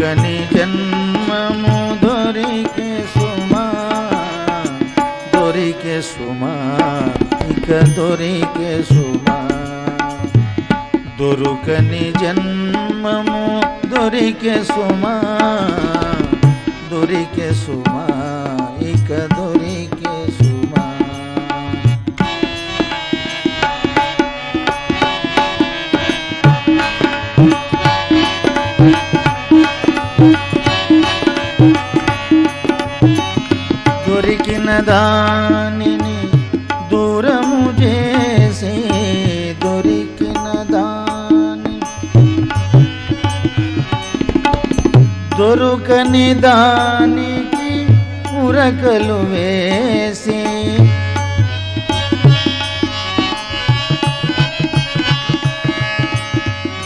దొరుకని జన్మము దొరికే సుమా, దొరికే సుమా, ఇక దొరికే సుమా. దొరుకని జన్మము దొరికే సుమా, దొరికే సుమా, ఇక దొరికే సుమా. దొరికిన దానిని దూరము చేసి, దొరికిన దాని దొరకని దానికి ఉరకలు వేసి,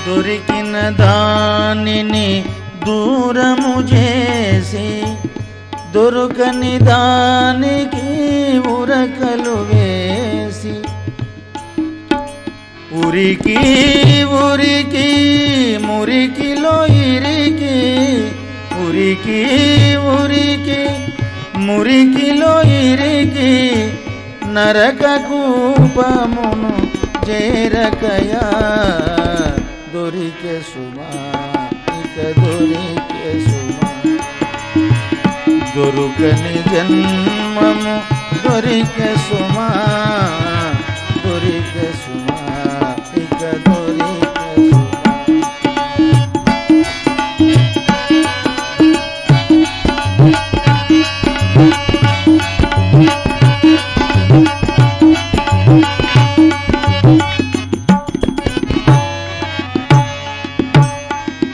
దొరికిన దానిని దూరము చేసి, దొరకని దానికి ఉరకలు వేసి, ఉరికి ఉరికి మురికిలో ఇరికి, ఉరికి ఉరికి మురికిలో ఇరికి, నరక కూపమును చేరకయా. దొరికే సుమా, ఇక దొరికే సుమా. దొరుకని జన్మము దొరికే సుమా, దొరికే సుమా, ఇక దొరికే సుమా.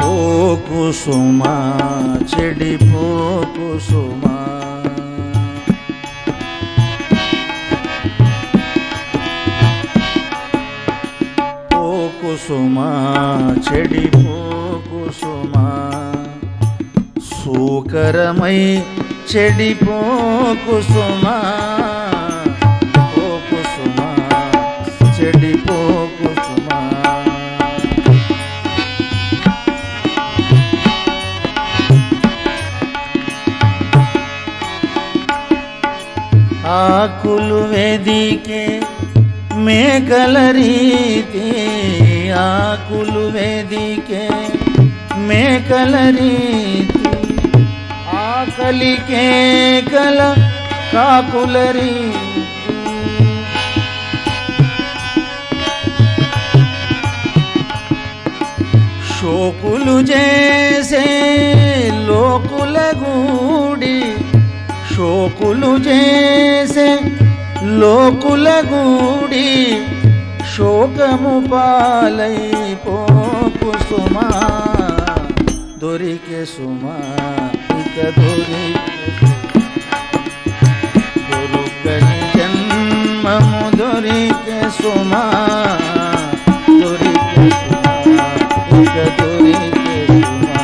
పోకు సుమా, చెడిపోకు సుమా. పోకు సుమా, చెడిపోకు సుమా. సూకరమై చెడిపోకు సుమా, పోకు సుమా, చెడిపోకు సుమా. ఆకులు వెదికే మేకల రీతి, ఆకులు వెదికే మేకల రీతి, ఆకలికే కల కాకుల రీతి. శోకులు చేసే లోకుల గూడి, శోకులు చేసే లోకుల గూడి, శోకము పాలైపోకు సుమా. దొరికే సుమా, ఇక దొరికే సుమా. దొరుకని జన్మము దొరికే సుమా, దొరికే సుమా, ఇక దొరికే సుమా.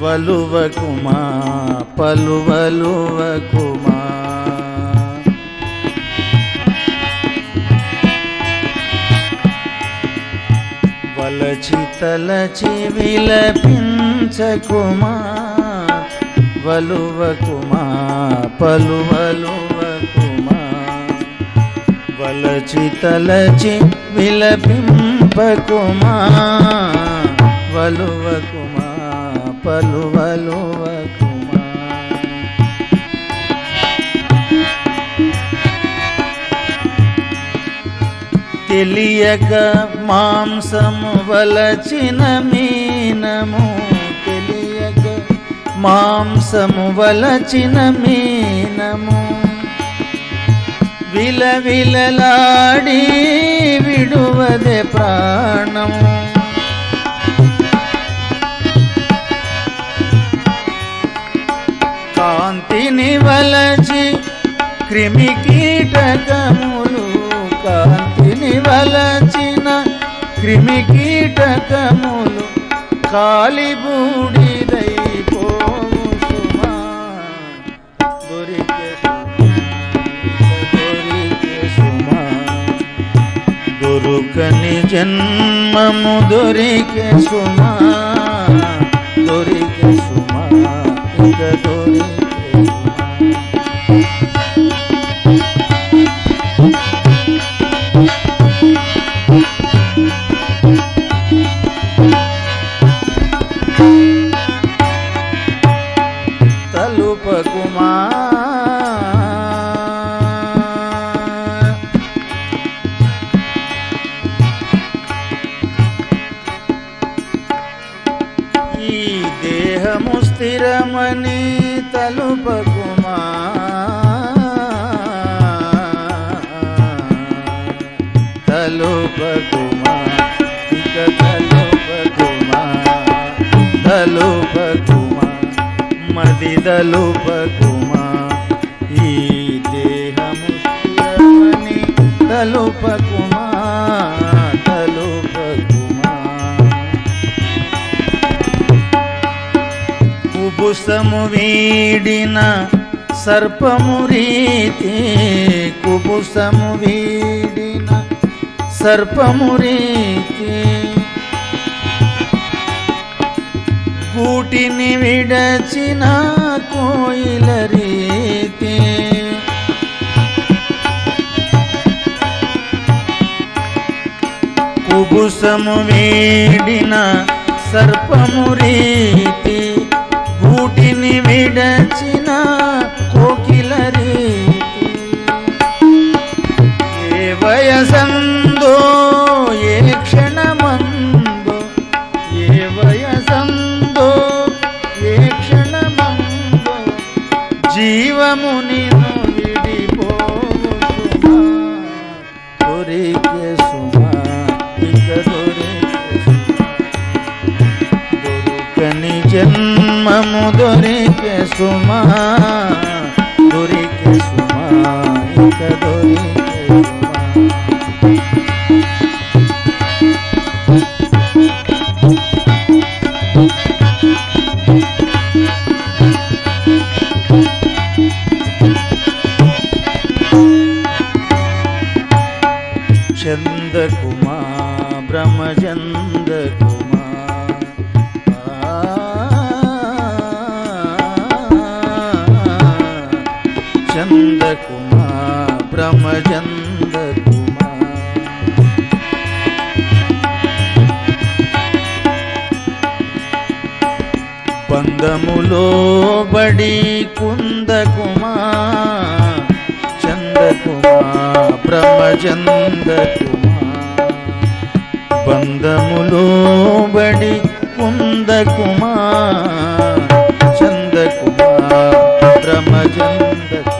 వలువకుమా, పలువలువకుమా. వలచి తలచి విలపించకుమా, వలువకుమా, పలువలువకుమా. వలచి తలచి విలపింపకుమా, వలువకుమా, పలువలువకుమా. తెలియక మాంసము వలచిన మీనము, తెలియక మాంసము వలచిన మీనము. విలవిలలాడి విడువదే ప్రాణము. కాంతిని వలచి క్రిమి కీటకములు, కాంతిని వలచి క్రిమి కీటకములు కాలిబూడిదైపోవు సుమా దొరికే సుమా దొరుకని జన్మము దొరికే సుమా దొరికే సుమా ఇక దొరికే తలుపకుమా ఈ దేహము స్థిరమని తలుపకుమా తలుపకుమా ఇక తలుపకుమా తలుపకుమా మదిదలుపకుమా ఈ దేహము స్థిరమని తలుపకుమా తలుపకుమా కుబుసము వీడిన సర్పము రీతి కుబుసము వీడిన సర్పము రీతి గూటిని విడచిన కోయిల రీతి కుబుసము వీడిన సర్పము రీతి గూటిని విడచిన కోకిల రీతి ఏ వయసందో ఏ క్షణమందో ఏ వయసందో ఏ క్షణమందో జీవము నిన్ను విడిపోవు సుమా దొరికే సుమా ఇక దొరికే దొరుకని జన్మము దొరికే సుమా దొరికే సుమా ఇక దొరికే సుమా చందకుమా బ్రహ్మచందకుమా చందకుమా బ్రహ్మచందకుమా బంధములో బడి కుందకుమా చందకుమా బ్రహ్మచందకుమా బంధములో బడి కుందకుమా చందకుమా బ్రహ్మచందకుమా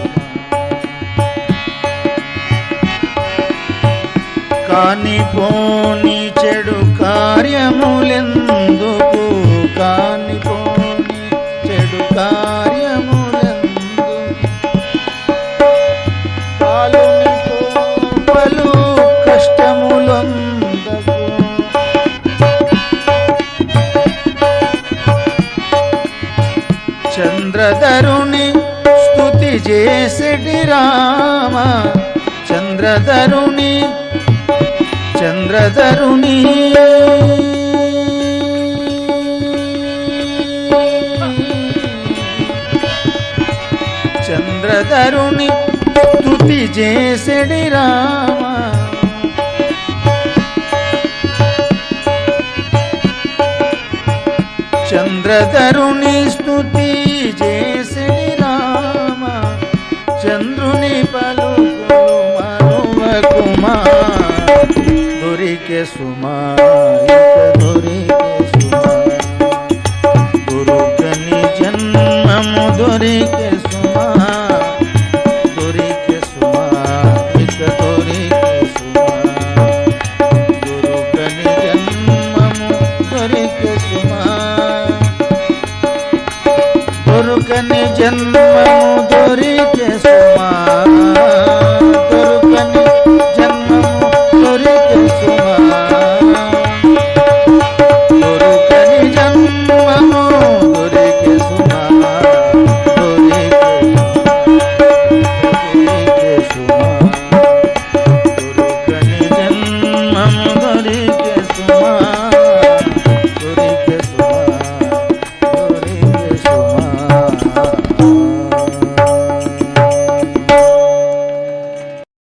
కానిపోని చెడు కార్యములెందుకు కానిపోని చెడు కార్యములెందుకు పాలుని కోపలు కష్టములొందకు చంద్రధరుని స్తుతి చేసెడి రామ చంద్రధరుని చంద్రధరుని చంద్రధరుని స్తుతి చేసెడి రామ చంద్రధరుని స్తుతి చేసెడి రామ చంద్రుని పలుకులు మరువకుమా దొరికే సుమా ఇక దొరికే సుమా దొరుకని జన్మము దొరికే సుమా దొరికే సుమా ఇక దొరికే సుమా దొరుకని జన్మము దొరికే సుమా దొరుకని జన్మ